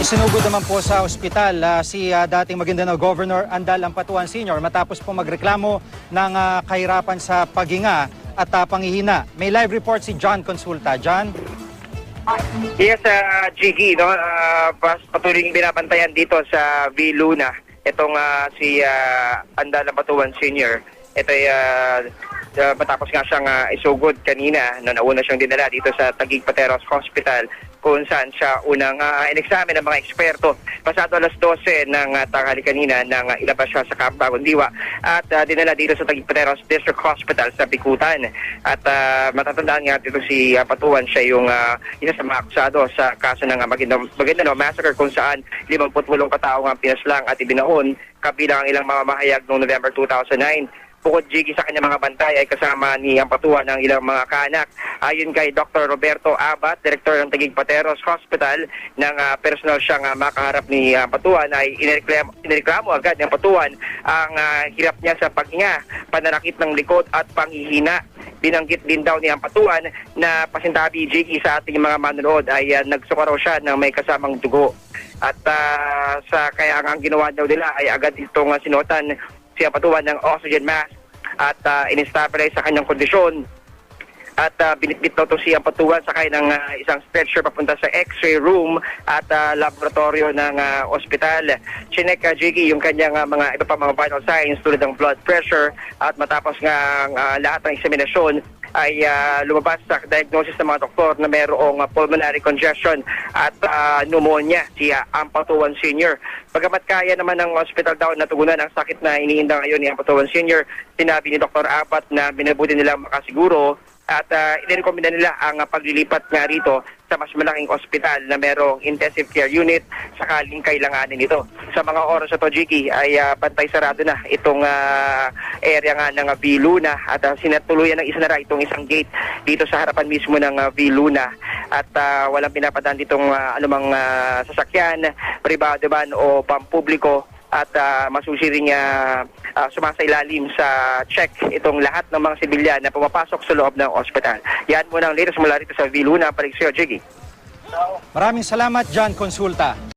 Isinugod naman po sa ospital si dating Maguindanao Governor Andal Ampatuan Sr. matapos po magreklamo ng kahirapan sa paghinga at panghihina. May live report si John Consulta. John? Yes, Jiggy, no? Patuloy yung binabantayan dito sa V. Luna. Itong si Andal Ampatuan Sr. Ito ay matapos nga siyang isugod kanina na nauna siyang dinala dito sa Taguig Pateros Hospital kung saan siya unang in-examine ng mga eksperto. Pasado alas 12 ng tanghali kanina nang ilabas siya sa Camp Bagong Diwa at dinala dito sa Taguig Pateros District Hospital sa Bikutan. At matatandaan nga dito si Patuan, siya yung isa sa mga akusado sa kaso ng Maguindanao Massacre kung saan 58 katao ang pinaslang at ibinahon kabilang ang ilang mamamahayag noong November 2009. Bukod Jiggy sa kanyang mga bantay ay kasama ni Ampatuan ng ilang mga kaanak. Ayon kay Dr. Roberto Abat, Direktor ng Taguig Pateros Hospital, ng personal siyang makaharap ni Ampatuan ay inireklamo agad ng Ampatuan ang hirap niya sa paghinga, pananakit ng likod at panghihina. Binanggit din daw ni Ampatuan na pasintabi Jiggy sa ating mga manonood ay nagsuka raw siya ng may kasamang dugo. At sa kaya ang ginawa daw nila ay agad itong sinuotan si Ampatuan ng oxygen mask at in-stabilize sa kanyang kondisyon. At binitbit daw si Ampatuan sakay ng isang stretcher papunta sa x-ray room at laboratorio ng ospital. Chinek Jiggy yung kanyang mga iba pa mga vital signs tulad ng blood pressure at matapos nga lahat ng eksaminasyon ay lumabas sa diagnosis ng mga doktor na mayroong pulmonary congestion at pneumonia si Ampatuan Sr. Bagamat kaya naman ng hospital daw na tugunan ang sakit na iniinda ngayon ni Ampatuan Sr., sinabi ni Dr. Abat na binabuti nila makasiguro at inirekomenda nila ang paglilipat nga rito sa mas malaking ospital na merong intensive care unit sakaling kailanganin ito. Sa mga oras na to, Jiggy, ay bantay sarado na itong area nga ng V. Luna at sinatuluyan ng isinara itong isang gate dito sa harapan mismo ng V. Luna at walang pinapadaan ditong anumang sasakyan, pribado man o pampubliko at masusiring sumasailalim sa check itong lahat ng mga sibilyan na pumapasok sa loob ng ospital. Yan muna ang latest mula rito sa V. Luna. Balik sa'yo, Jiggy. Maraming salamat, John Consulta.